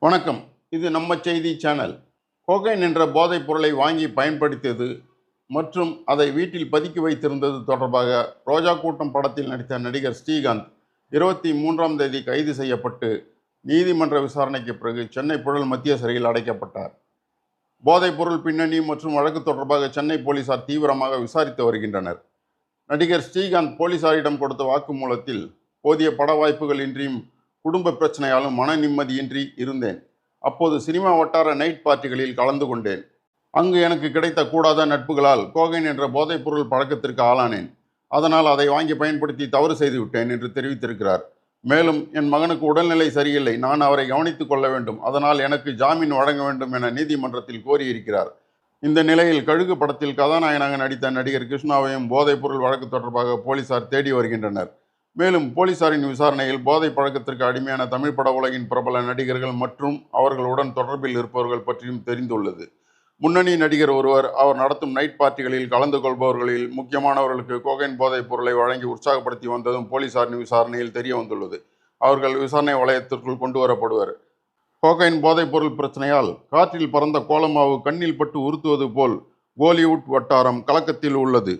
வணக்கம். இது நம்ம செய்தி சேனல். கோகைன் என்ற போதைப் பொருளை வாங்கி பயன்படுத்தியது மற்றும் அதை வீட்டில் பதுக்கி வைத்திருந்தது தொடர்பாக ரோஜா கூட்டம் படத்தில் நடித்த நடிகர் ஸ்ரீகாந்த் 23ஆம் தேதி கைது செய்யப்பட்டு நீதிமன்ற விசாரணைக்கு பிறகு சென்னை புழல் மத்திய சிறையில் அடைக்கப்பட்டார். போதைப் பொருள் பின்னணி மற்றும் வழக்கு தொடர்பாக சென்னை போலீசார் தீவிரமாக விசாரித்து வருகின்றனர். நடிகர் ஸ்ரீகாந்த் போலீசாரிடம் கொடுத்த வாக்குமூலத்தில், போதிய பட வாய்ப்புகள் இன்றியும் குடும்ப பிரச்சனையாலும் மன நிம்மதியின்றி இருந்தேன். அப்போது சினிமா வட்டார நைட் பார்ட்டிகளில் கலந்து கொண்டேன். அங்கு எனக்கு கிடைத்த கூடாத நட்புகளால் கோகைன் என்ற போதைப்பொருள் பழக்கத்திற்கு ஆளானேன். அதனால் அதை வாங்கி பயன்படுத்தி தவறு செய்துவிட்டேன் என்று தெரிவித்திருக்கிறார். மேலும், என் மகனுக்கு உடல்நிலை சரியில்லை, நான் அவரை கவனித்துக் கொள்ள வேண்டும், அதனால் எனக்கு ஜாமீன் வழங்க வேண்டும் என நீதிமன்றத்தில் கோரியிருக்கிறார். இந்த நிலையில் கழுகு படத்தில் கதாநாயகனாக நடித்த நடிகர் கிருஷ்ணாவையும் போதைப்பொருள் வழக்கு தொடர்பாக போலீசார் தேடி வருகின்றனர். மேலும் போலீசாரின் விசாரணையில் போதை பழக்கத்திற்கு அடிமையான தமிழ் பட உலகின் பிரபல நடிகர்கள் மற்றும் அவர்களுடன் தொடர்பில் இருப்பவர்கள் பற்றியும் தெரிந்துள்ளது. முன்னணி நடிகர் ஒருவர் அவர் நடத்தும் நைட் பார்ட்டிகளில் கலந்து கொள்பவர்களில் முக்கியமானவர்களுக்கு கோகைன் போதைப் பொருளை வழங்கி உற்சாகப்படுத்தி வந்ததும் போலீசாரின் விசாரணையில் தெரிய வந்துள்ளது. அவர்கள் விசாரணை வளையத்திற்குள் கொண்டு வரப்படுவர். கோகைன் போதைப் பொருள் பிரச்சனையால் காற்றில் பறந்த கோலமாவு கண்ணில் பட்டு உறுத்துவது போல் கோலிவுட் வட்டாரம் கலக்கத்தில் உள்ளது.